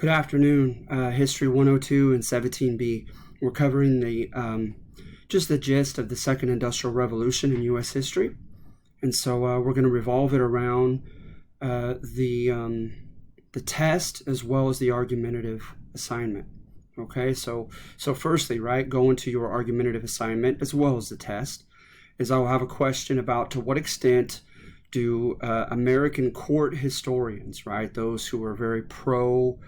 Good afternoon, History 102 and 17B. We're covering just the gist of the Second Industrial Revolution in U.S. history. And so we're going to revolve it around the test as well as the argumentative assignment. Okay, so firstly, right, going to your argumentative assignment as well as the test, is I'll have a question about to what extent do American court historians, right, those who are very pro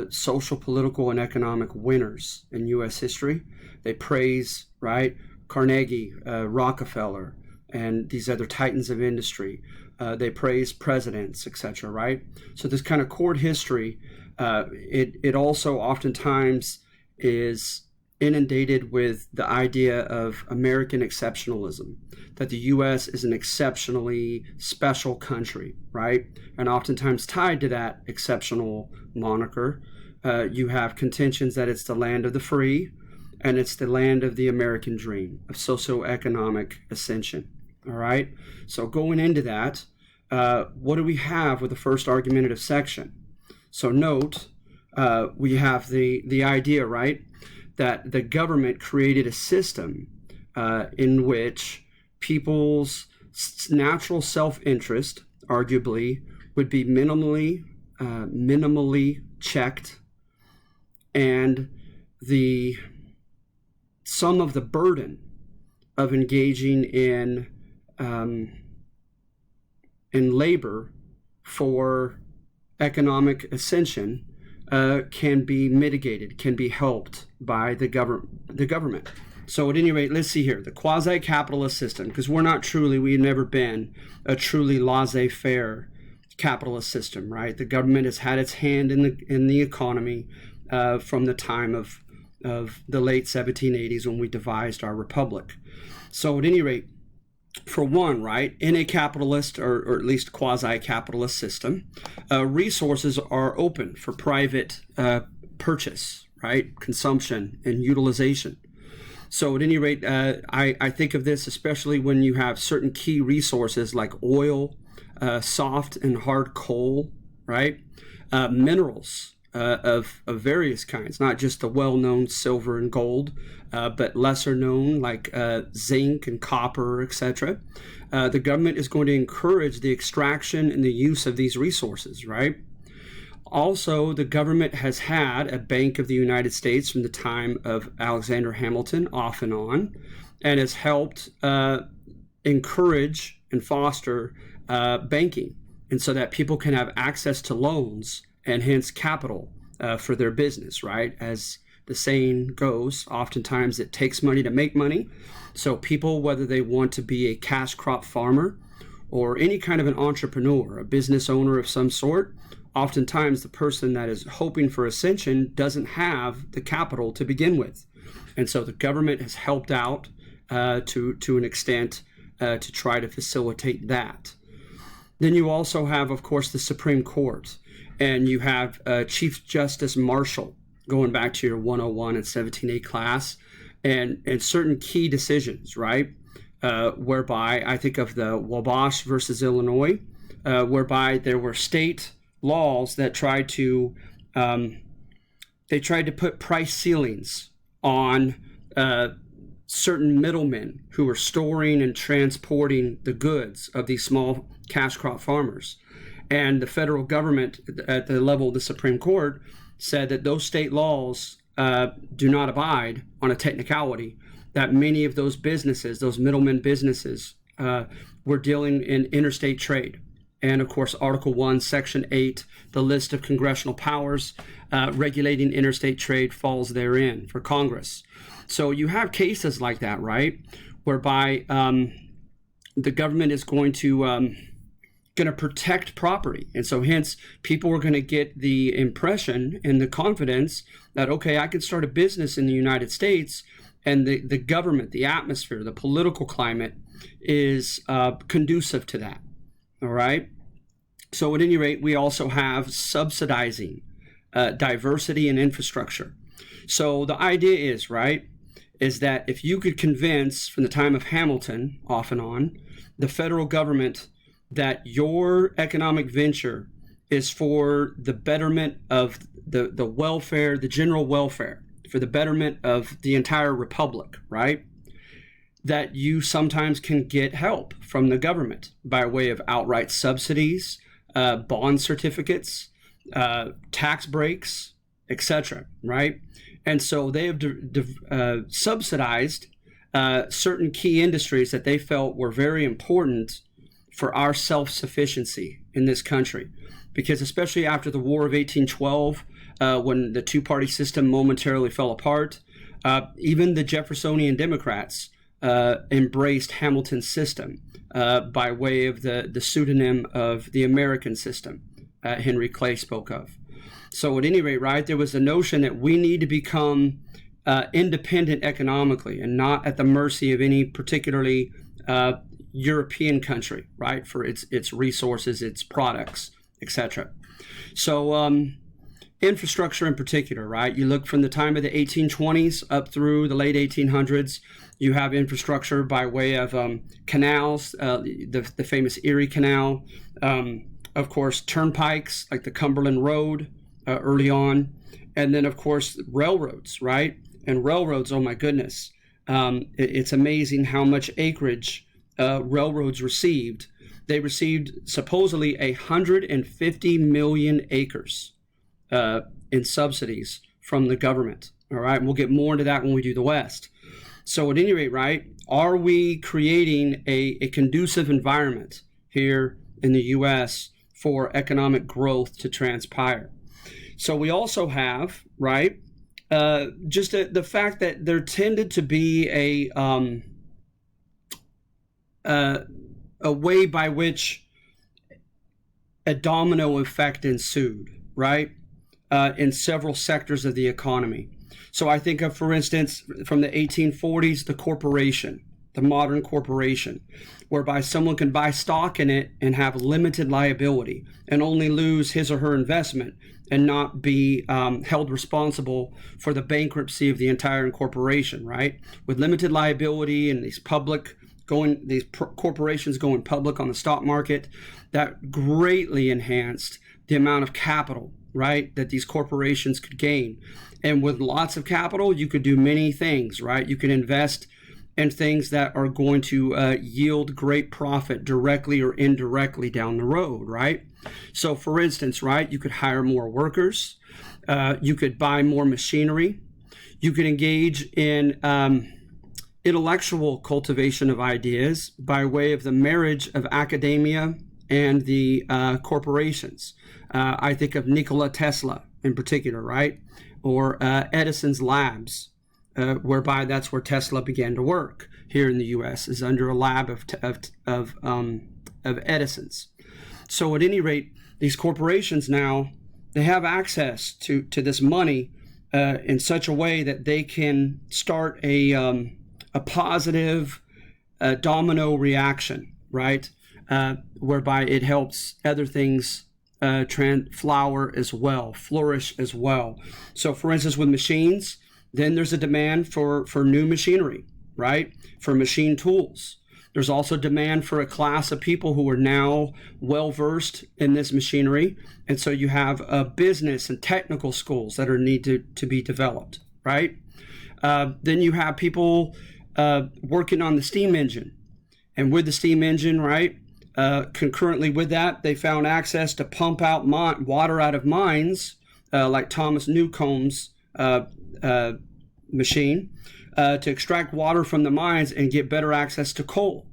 social, political, and economic winners in U.S. history, they praise, right, Carnegie, Rockefeller, and these other titans of industry. They praise presidents, etc., right? So this kind of court history, it also oftentimes is inundated with the idea of American exceptionalism, that the U.S. is an exceptionally special country, right? And oftentimes tied to that exceptional moniker, you have contentions that it's the land of the free and it's the land of the American dream, of socioeconomic ascension, all right? So going into that, what do we have with the first argumentative section? So note, we have the idea, right, that the government created a system in which people's natural self-interest, arguably, would be minimally checked, and some of the burden of engaging in labor for economic ascension can be mitigated, can be helped by the government. So at any rate, let's see here, the quasi-capitalist system, because we've never been a truly laissez-faire capitalist system, right? The government has had its hand in the economy from the time of the late 1780s when we devised our republic. So at any rate, for one, right, in a capitalist or at least quasi-capitalist system, resources are open for private purchase, right, consumption and utilization. So at any rate, I think of this especially when you have certain key resources like oil, soft and hard coal, right, minerals of various kinds, not just the well-known silver and gold, but lesser known like zinc and copper, etc. The government is going to encourage the extraction and the use of these resources, right? Also, the government has had a Bank of the United States from the time of Alexander Hamilton off and on, and has helped encourage and foster banking, and so that people can have access to loans and hence capital for their business, right? As the saying goes, oftentimes it takes money to make money. So people, whether they want to be a cash crop farmer or any kind of an entrepreneur, a business owner of some sort, oftentimes the person that is hoping for ascension doesn't have the capital to begin with. And so the government has helped out to an extent to try to facilitate that. Then you also have, of course, the Supreme Court, and you have Chief Justice Marshall, going back to your 101 and 17A class, and certain key decisions, right, whereby I think of the Wabash versus Illinois, whereby there were state laws that tried to put price ceilings on certain middlemen who were storing and transporting the goods of these small cash crop farmers. And the federal government at the level of the Supreme Court said that those state laws do not abide on a technicality, that many of those businesses, those middlemen businesses, were dealing in interstate trade. And of course, Article 1, Section 8, the list of congressional powers regulating interstate trade falls therein for Congress. So you have cases like that, right, whereby the government is going to protect property. And so hence people are going to get the impression and the confidence that, okay, I can start a business in the United States, and the government, the atmosphere, the political climate is conducive to that. All right. So at any rate, we also have subsidizing diversity and infrastructure. So the idea is, right, is that if you could convince from the time of Hamilton off and on, the federal government that your economic venture is for the betterment of the welfare, the general welfare, for the betterment of the entire republic, right? That you sometimes can get help from the government by way of outright subsidies, bond certificates, tax breaks, etc., right? And so they have subsidized certain key industries that they felt were very important for our self-sufficiency in this country. Because especially after the War of 1812, when the two-party system momentarily fell apart, even the Jeffersonian Democrats embraced Hamilton's system by way of the pseudonym of the American system Henry Clay spoke of. So at any rate, right, there was a notion that we need to become independent economically and not at the mercy of any particularly European country, right, for its resources, its products, etc. So infrastructure in particular, right, you look from the time of the 1820s up through the late 1800s, you have infrastructure by way of canals, the famous Erie Canal, of course, turnpikes like the Cumberland Road early on, and then, of course, railroads, right? And railroads, oh my goodness, it's amazing how much acreage railroads received. They received supposedly 150 million acres in subsidies from the government. All right, and we'll get more into that when we do the West. So at any rate, right, are we creating a conducive environment here in the U.S. for economic growth to transpire? So we also have, right, just the fact that there tended to be a way by which a domino effect ensued, right, in several sectors of the economy. So I think of, for instance, from the 1840s, the corporation, the modern corporation, whereby someone can buy stock in it and have limited liability and only lose his or her investment and not be held responsible for the bankruptcy of the entire corporation, right? With limited liability and these corporations going public on the stock market, that greatly enhanced the amount of capital, right, that these corporations could gain. And with lots of capital, you could do many things, right? You can invest in things that are going to yield great profit directly or indirectly down the road, right? So for instance, right, you could hire more workers, you could buy more machinery, you could engage in intellectual cultivation of ideas by way of the marriage of academia and the corporations. I think of Nikola Tesla in particular, right? Or Edison's labs, whereby that's where Tesla began to work here in the U.S., is under a lab of Edison's. So at any rate, these corporations now, they have access to this money in such a way that they can start a positive domino reaction, right? Whereby it helps other things flourish as well. So for instance, with machines, then there's a demand for new machinery, right? For machine tools. There's also demand for a class of people who are now well-versed in this machinery. And so you have business and technical schools that are needed to be developed, right? Then you have people working on the steam engine. And with the steam engine, right, concurrently with that, they found access to pump out water out of mines, like Thomas Newcomb's machine, to extract water from the mines and get better access to coal.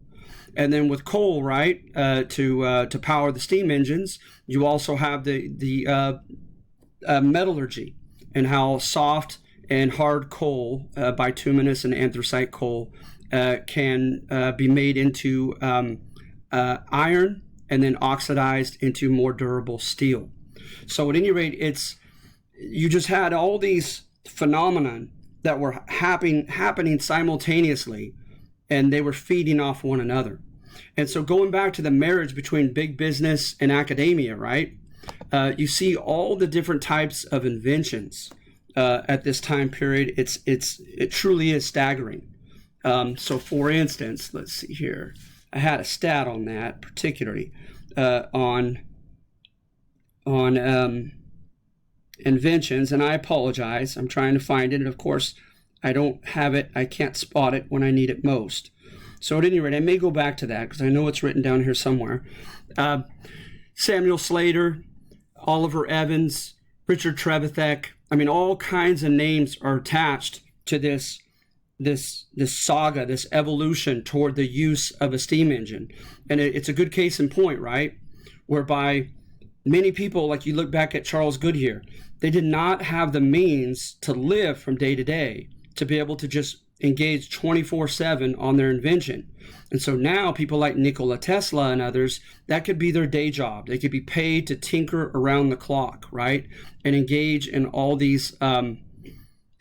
And then with coal, right, to power the steam engines, you also have the metallurgy and how soft and hard coal, bituminous and anthracite coal, can be made into iron and then oxidized into more durable steel. So at any rate, you just had all these phenomena that were happening simultaneously, and they were feeding off one another. And so going back to the marriage between big business and academia, right, you see all the different types of inventions at this time period. It truly is staggering. So for instance, let's see here. I had a stat on that, particularly on inventions, and I apologize. I'm trying to find it, and of course, I don't have it. I can't spot it when I need it most. So at any rate, I may go back to that because I know it's written down here somewhere. Samuel Slater, Oliver Evans, Richard Trevithick. I mean, all kinds of names are attached to this saga, this evolution toward the use of a steam engine. And it's a good case in point, right? Whereby many people, like you look back at Charles Goodyear, they did not have the means to live from day to day, to be able to just engage 24/7 on their invention. And so now people like Nikola Tesla and others, that could be their day job. They could be paid to tinker around the clock, right? And engage in all these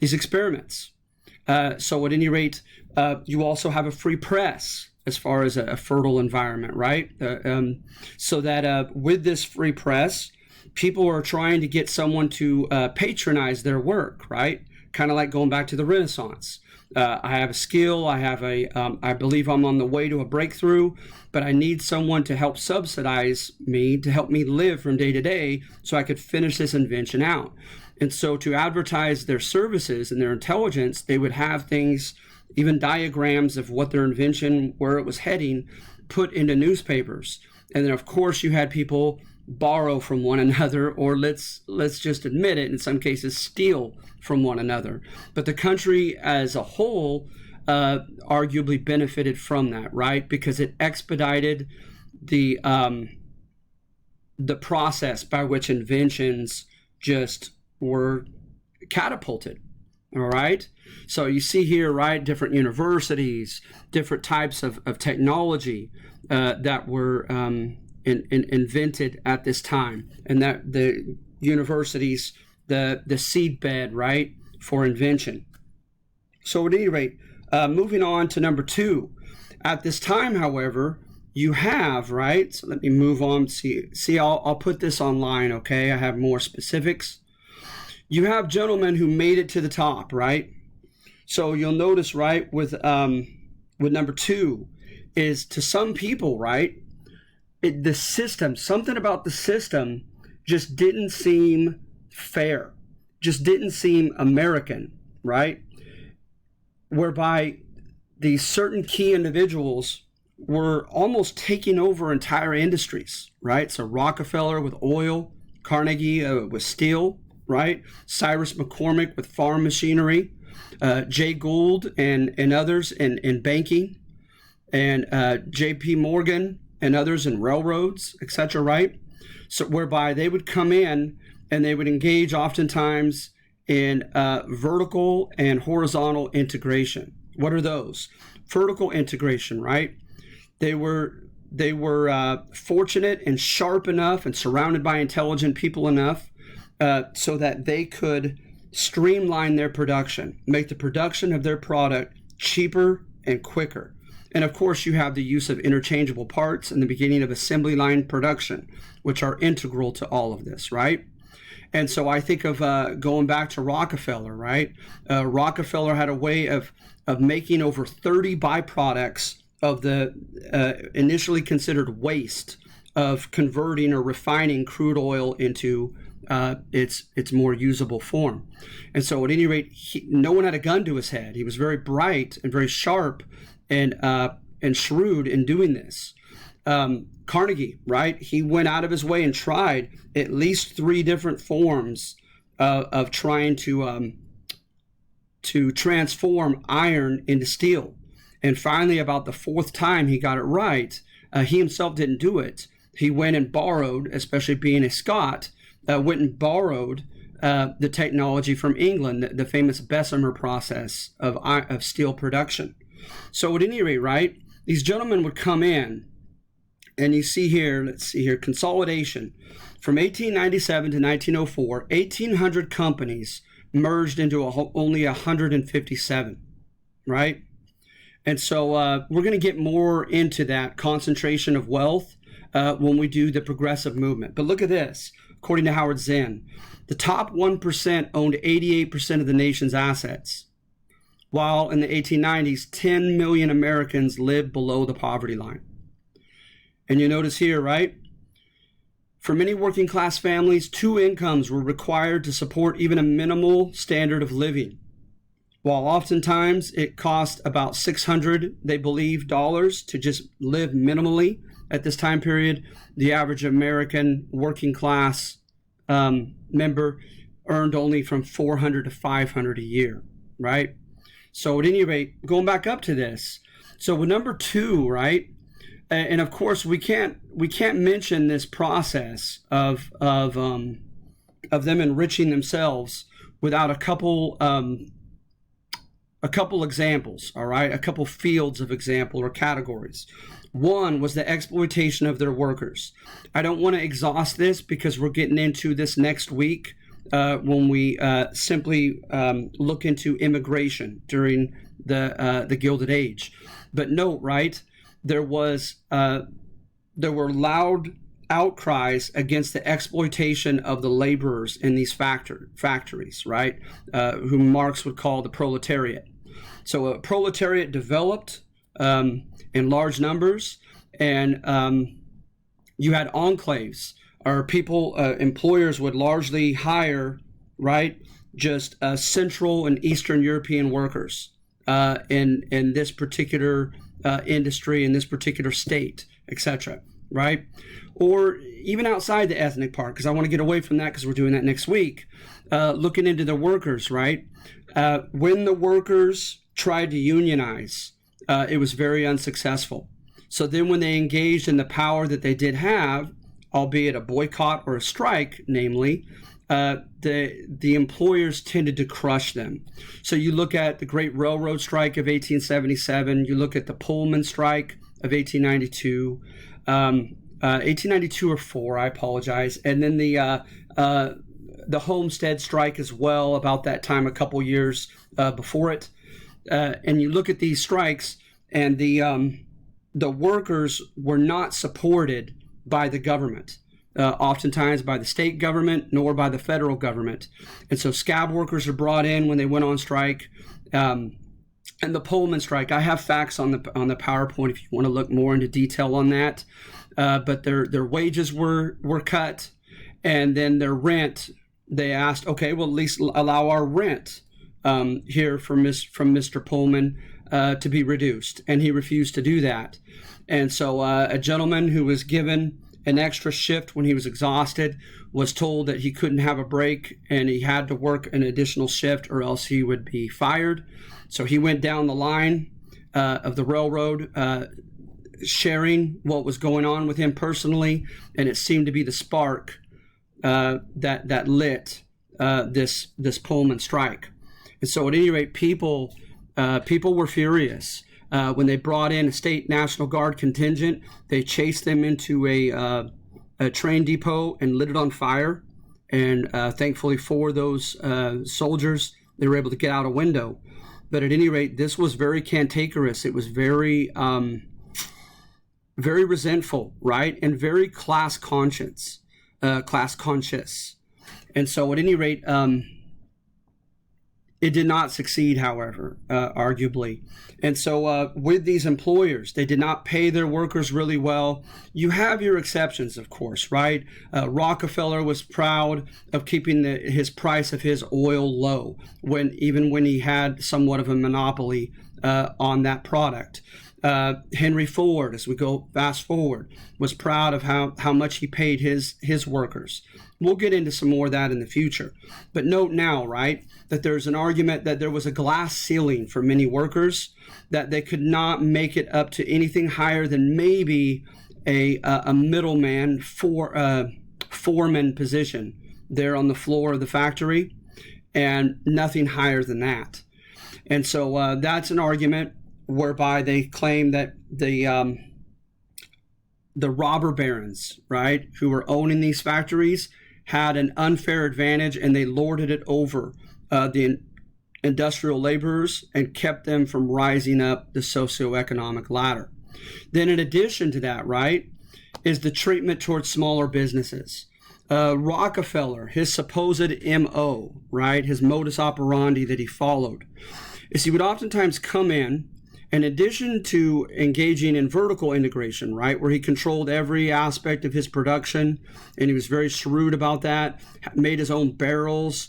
experiments. So at any rate, you also have a free press as far as a fertile environment, right? So that with this free press, people are trying to get someone to patronize their work, right? Kind of like going back to the Renaissance. I have a skill, I believe I'm on the way to a breakthrough, but I need someone to help subsidize me, to help me live from day to day so I could finish this invention out. And so to advertise their services and their intelligence, they would have things, even diagrams of what their invention, where it was heading, put into newspapers. And then of course you had people borrow from one another, or let's just admit it, in some cases steal from one another. But the country as a whole arguably benefited from that, right? Because it expedited the process by which inventions just were catapulted. All right. So you see here, right, different universities, different types of technology that were invented at this time, and that the universities, the seedbed, right, for invention. So at any rate, moving on to number 2. At this time, however, you have, right, so let me move on. See, I'll put this online, okay? I have more specifics. You have gentlemen who made it to the top, right? So you'll notice, right, with number 2 is, to some people, right, the system, something about the system just didn't seem fair, just didn't seem American, right? Whereby these certain key individuals were almost taking over entire industries, right? So Rockefeller with oil, Carnegie with steel, right? Cyrus McCormick with farm machinery, Jay Gould and others in banking, and J.P. Morgan and others in railroads, etc., right? So whereby they would come in and they would engage oftentimes in vertical and horizontal integration. What are those? Vertical integration, right? They were fortunate and sharp enough and surrounded by intelligent people enough so that they could streamline their production, make the production of their product cheaper and quicker. And of course, you have the use of interchangeable parts and the beginning of assembly line production, which are integral to all of this, right? And so I think of going back to Rockefeller, right? Rockefeller had a way of making over 30 byproducts of the initially considered waste of converting or refining crude oil into its more usable form. And so at any rate, no one had a gun to his head. He was very bright and very sharp and shrewd in doing this. Carnegie, right? He went out of his way and tried at least 3 different forms of trying to transform iron into steel. And finally, about the 4th time he got it right, he himself didn't do it. He went and borrowed, especially being a Scot, went and borrowed the technology from England, the famous Bessemer process of steel production. So at any rate, right, these gentlemen would come in, and you see here, let's see here, consolidation. From 1897 to 1904, 1,800 companies merged into only 157, right? And so we're going to get more into that concentration of wealth when we do the progressive movement. But look at this. According to Howard Zinn, the top 1% owned 88% of the nation's assets, while in the 1890s, 10 million Americans lived below the poverty line. And you notice here, right? For many working class families, 2 incomes were required to support even a minimal standard of living. While oftentimes it cost about $600, they believe, dollars to just live minimally at this time period, the average American working class member earned only from $400 to $500 a year, right? So at any rate, going back up to this, so with number 2, right? And of course, we can't mention this process of them enriching themselves without a couple examples, all right? A couple fields of example or categories. One was the exploitation of their workers. I don't want to exhaust this because we're getting into this next week when we simply look into immigration during the Gilded Age. But note, right, there were loud outcries against the exploitation of the laborers in these factories, right, whom Marx would call the proletariat. So a proletariat developed in large numbers, and you had enclaves, or people, employers would largely hire, right, just Central and Eastern European workers in this particular industry, in this particular state, etc., right? Or even outside the ethnic part, because I want to get away from that because we're doing that next week, looking into the workers, right? When the workers tried to unionize, it was very unsuccessful. So then when they engaged in the power that they did have, albeit a boycott or a strike, namely, the employers tended to crush them. So you look at the Great Railroad Strike of 1877, you look at the Pullman Strike of 1892, 1892 or 4, I apologize, and then the Homestead Strike as well, about that time, a couple years before it. And you look at these strikes, and the workers were not supported by the government, oftentimes by the state government, nor by the federal government. And so scab workers are brought in when they went on strike. And the Pullman Strike, I have facts on the PowerPoint if you want to look more into detail on that. But their wages were cut, and then their rent, they asked, okay, well, at least allow our rent here from Mr. Pullman to be reduced, and he refused to do that. And so a gentleman who was given an extra shift when he was exhausted was told that he couldn't have a break and he had to work an additional shift or else he would be fired. So he went down the line of the railroad, sharing what was going on with him personally, and it seemed to be the spark that lit this Pullman strike. And so at any rate, people were furious. When they brought in a state National Guard contingent, they chased them into a train depot and lit it on fire. And thankfully for those soldiers, they were able to get out a window. But at any rate, this was very cantankerous. It was very resentful, right? And very class conscious. And so at any rate, it did not succeed, however, arguably. And so with these employers, they did not pay their workers really well. You have your exceptions, of course, right? Rockefeller was proud of keeping his price of his oil low, even when he had somewhat of a monopoly on that product. Henry Ford, as we go fast forward, was proud of how much he paid his workers. We'll get into some more of that in the future. But note now, right, that there's an argument that there was a glass ceiling for many workers, that they could not make it up to anything higher than maybe a middleman foreman position there on the floor of the factory, and nothing higher than that. And so that's an argument whereby they claim that the robber barons, right, who were owning these factories had an unfair advantage, and they lorded it over the industrial laborers and kept them from rising up the socioeconomic ladder. Then in addition to that, right, is the treatment towards smaller businesses. Rockefeller, his supposed MO, right, his modus operandi that he followed, is he would oftentimes come in In addition to engaging in vertical integration, right, where he controlled every aspect of his production, and he was very shrewd about that, made his own barrels.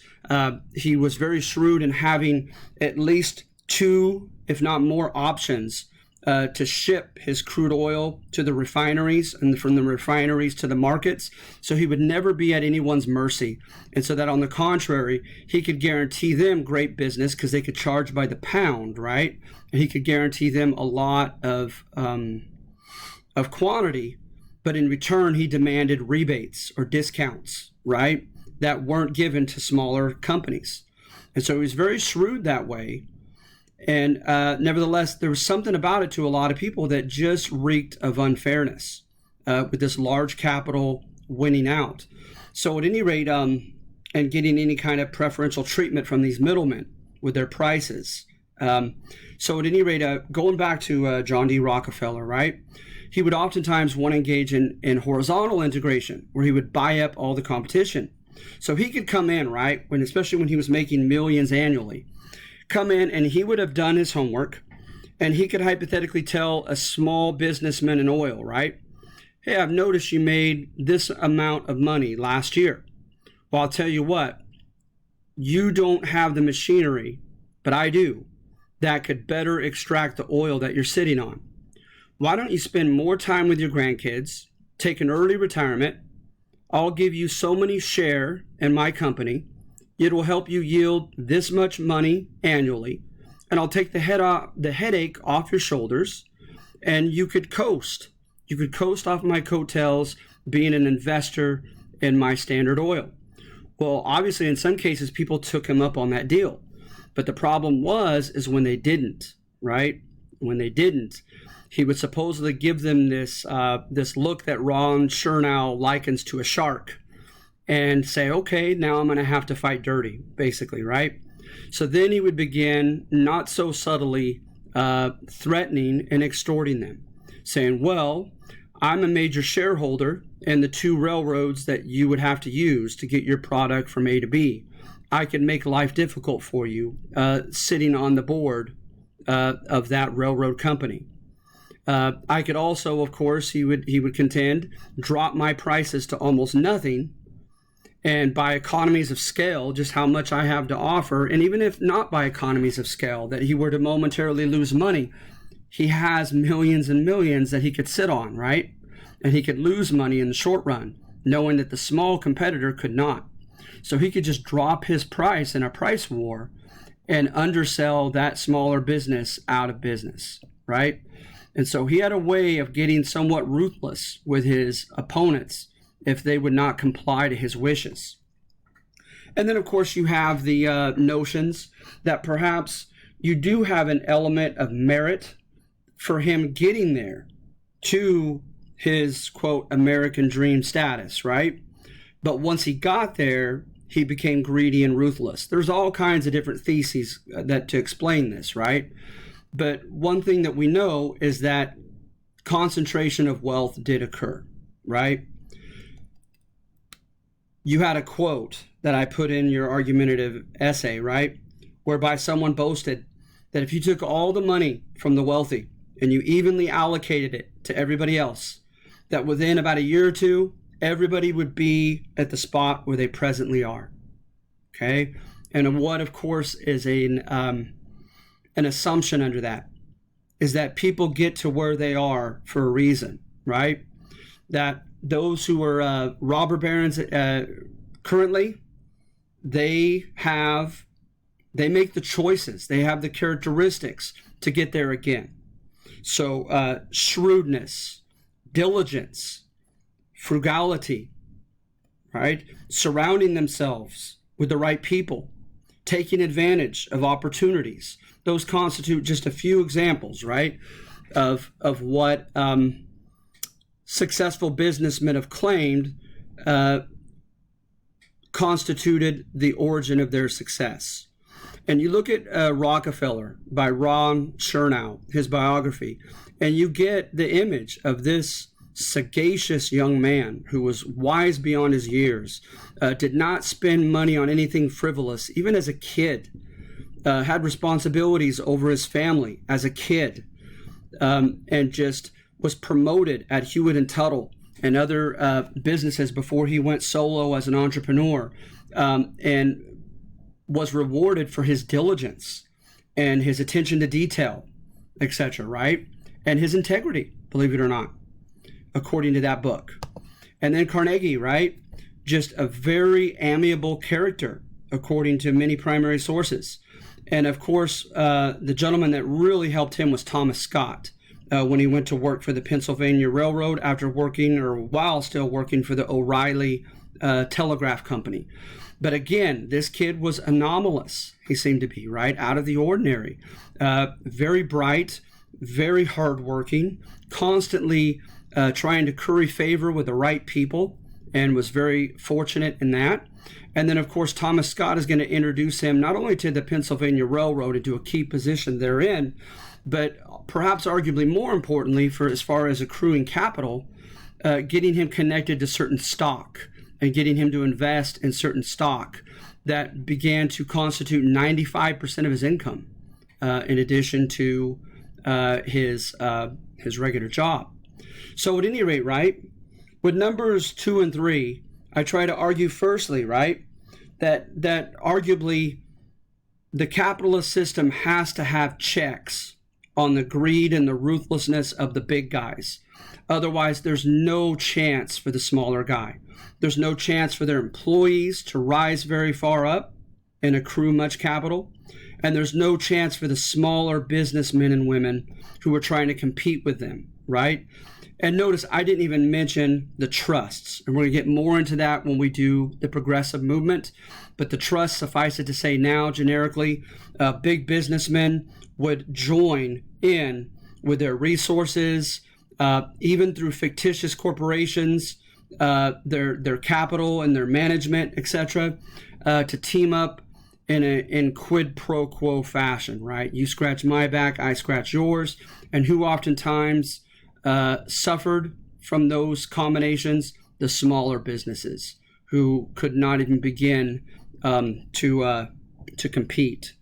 He was very shrewd in having at least two, if not more, options to ship his crude oil to the refineries and from the refineries to the markets. So he would never be at anyone's mercy. And so that on the contrary, he could guarantee them great business because they could charge by the pound, right? And he could guarantee them a lot of quantity, but in return, he demanded rebates or discounts, right? That weren't given to smaller companies. And so he was very shrewd that way. And nevertheless, there was something about it to a lot of people that just reeked of unfairness with this large capital winning out. So at any rate, and getting any kind of preferential treatment from these middlemen with their prices. So at any rate, going back to John D. Rockefeller, right? He would oftentimes want to engage in horizontal integration where he would buy up all the competition. So he could come in, right, especially when he was making millions annually, come in and he would have done his homework and he could hypothetically tell a small businessman in oil, right? Hey, I've noticed you made this amount of money last year. Well, I'll tell you what, you don't have the machinery, but I do, that could better extract the oil that you're sitting on. Why don't you spend more time with your grandkids, take an early retirement? I'll give you so many share in my company. It will help you yield this much money annually, and I'll take the headache off your shoulders, and you could coast. You could coast off my coattails being an investor in my Standard Oil. Well, obviously, in some cases, people took him up on that deal. But the problem is when they didn't, right? When they didn't, he would supposedly give them this look that Ron Chernow likens to a shark and say, okay, now I'm going to have to fight dirty, basically, right? So then he would begin, not so subtly, threatening and extorting them, saying, well, I'm a major shareholder in the two railroads that you would have to use to get your product from A to B. I can make life difficult for you sitting on the board of that railroad company. I could also, of course, he would contend, drop my prices to almost nothing, and by economies of scale, just how much I have to offer, and even if not by economies of scale, that he were to momentarily lose money, he has millions and millions that he could sit on, right? And he could lose money in the short run, knowing that the small competitor could not. So he could just drop his price in a price war and undersell that smaller business out of business, right? And so he had a way of getting somewhat ruthless with his opponents if they would not comply to his wishes. And then, of course, you have the notions that perhaps you do have an element of merit for him getting there to his, quote, American dream status, right? But once he got there, he became greedy and ruthless. There's all kinds of different theses that to explain this, right? But one thing that we know is that concentration of wealth did occur, right? You had a quote that I put in your argumentative essay, right? Whereby someone boasted that if you took all the money from the wealthy and you evenly allocated it to everybody else, that within about a year or two, everybody would be at the spot where they presently are, okay? And what, of course, is an assumption under that is that people get to where they are for a reason, right? That those who are robber barons currently, they make the choices. They have the characteristics to get there again. So shrewdness, diligence, frugality, right? Surrounding themselves with the right people, taking advantage of opportunities. Those constitute just a few examples, right, of what successful businessmen have claimed constituted the origin of their success. And you look at Rockefeller by Ron Chernow, his biography, and you get the image of this sagacious young man who was wise beyond his years, did not spend money on anything frivolous, even as a kid, had responsibilities over his family as a kid, and just was promoted at Hewitt and Tuttle and other businesses before he went solo as an entrepreneur, and was rewarded for his diligence and his attention to detail, etc., right? And his integrity, believe it or not, according to that book. And then Carnegie, right? Just a very amiable character, according to many primary sources. And of course, the gentleman that really helped him was Thomas Scott, when he went to work for the Pennsylvania Railroad after working, or while still working, for the O'Reilly Telegraph Company. But again, this kid was anomalous. He seemed to be, right? Out of the ordinary. Very bright, very hardworking, constantly trying to curry favor with the right people, and was very fortunate in that. And then, of course, Thomas Scott is going to introduce him not only to the Pennsylvania Railroad and to a key position therein, but perhaps arguably more importantly, for as far as accruing capital, getting him connected to certain stock and getting him to invest in certain stock that began to constitute 95% of his income, in addition to his regular job. So at any rate, right, with numbers 2 and 3, I try to argue firstly, right, that arguably the capitalist system has to have checks on the greed and the ruthlessness of the big guys. Otherwise, there's no chance for the smaller guy. There's no chance for their employees to rise very far up and accrue much capital. And there's no chance for the smaller businessmen and women who are trying to compete with them, right? And notice I didn't even mention the trusts. And we're going to get more into that when we do the progressive movement. But the trusts, suffice it to say now, generically, big businessmen would join in with their resources, even through fictitious corporations, their capital and their management, etc., to team up in quid pro quo fashion, right? You scratch my back, I scratch yours. And who oftentimes suffered from those combinations? The smaller businesses who could not even begin to compete.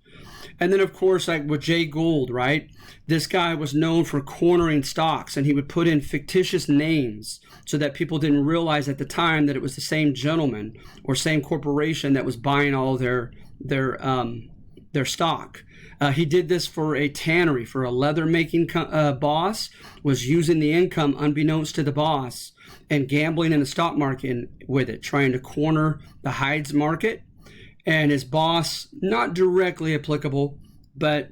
And then, of course, like with Jay Gould, right? This guy was known for cornering stocks, and he would put in fictitious names so that people didn't realize at the time that it was the same gentleman or same corporation that was buying all their stock. He did this for a tannery, for a leather making boss, was using the income unbeknownst to the boss and gambling in the stock market with it, trying to corner the hides market. And his boss, not directly applicable, but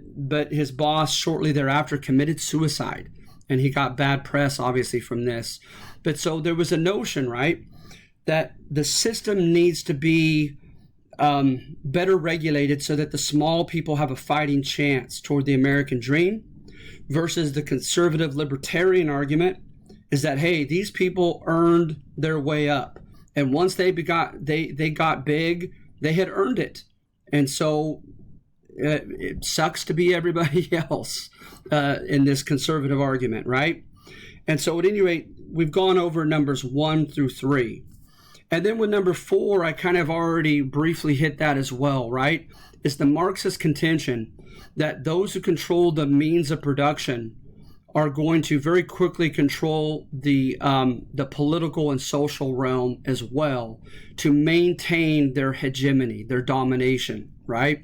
his boss shortly thereafter committed suicide. And he got bad press, obviously, from this. But so there was a notion, right, that the system needs to be better regulated so that the small people have a fighting chance toward the American dream, versus the conservative libertarian argument is that, hey, these people earned their way up. And once they got big, they had earned it. And so it sucks to be everybody else in this conservative argument, right? And so at any rate, we've gone over numbers 1 through 3. And then with number 4, I kind of already briefly hit that as well, right? It's the Marxist contention that those who control the means of production are going to very quickly control the political and social realm as well, to maintain their hegemony, their domination, right?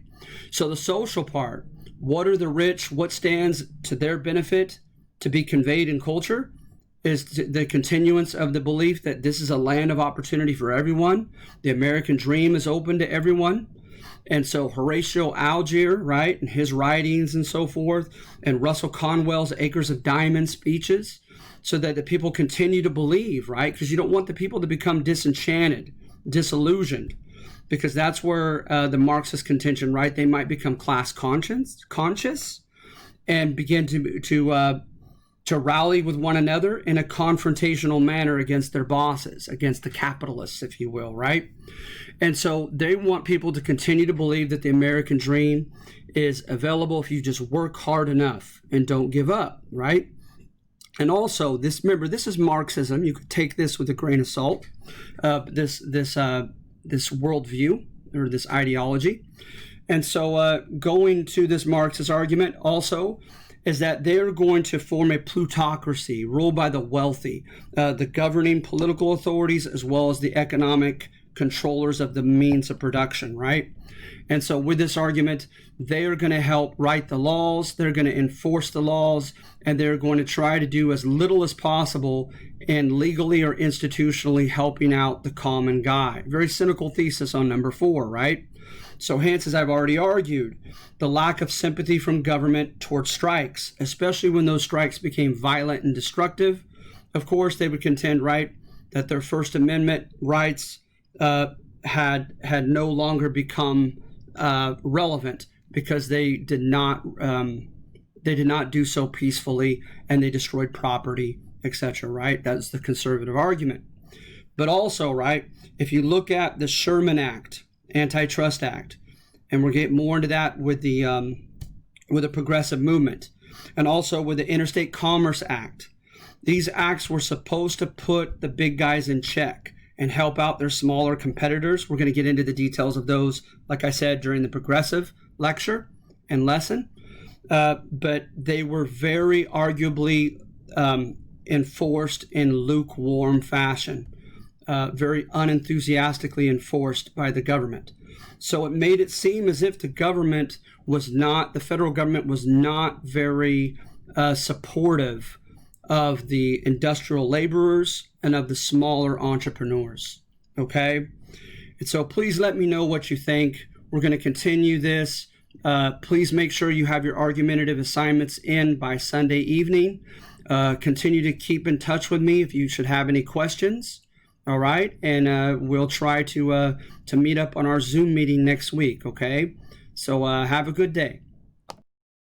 So the social part, what are the rich, what stands to their benefit to be conveyed in culture, is the continuance of the belief that this is a land of opportunity for everyone. The American dream is open to everyone. And so Horatio Algier, right, and his writings and so forth, and Russell Conwell's Acres of Diamond speeches, so that the people continue to believe, right? Because you don't want the people to become disenchanted, disillusioned, because that's where the Marxist contention, right? They might become class conscious and begin to rally with one another in a confrontational manner against their bosses, against the capitalists, if you will, right? And so they want people to continue to believe that the American dream is available if you just work hard enough and don't give up, right? And also, remember, this is Marxism. You could take this with a grain of salt, this worldview or this ideology. And so going to this Marxist argument also is that they're going to form a plutocracy ruled by the wealthy, the governing political authorities, as well as the economic controllers of the means of production, right? And so with this argument, they are going to help write the laws, they're going to enforce the laws, and they're going to try to do as little as possible in legally or institutionally helping out the common guy. Very cynical thesis on number 4, right? So hence, as I've already argued, the lack of sympathy from government towards strikes, especially when those strikes became violent and destructive. Of course, they would contend, right, that their First Amendment rights had no longer become relevant because they did not do so peacefully, and they destroyed property, etc. Right? That's the conservative argument. But also, right, if you look at the Sherman Act, Antitrust Act, and we'll get more into that with the progressive movement, and also with the Interstate Commerce Act. These acts were supposed to put the big guys in check and help out their smaller competitors. We're going to get into the details of those, like I said, during the progressive lecture and lesson. But they were very arguably enforced in lukewarm fashion, very unenthusiastically enforced by the government. So it made it seem as if the federal government was not very supportive of the industrial laborers and of the smaller entrepreneurs, okay? And so please let me know what you think. We're going to continue this. Please make sure you have your argumentative assignments in by Sunday evening. Continue to keep in touch with me if you should have any questions, all right? And we'll try to meet up on our Zoom meeting next week, okay? So have a good day.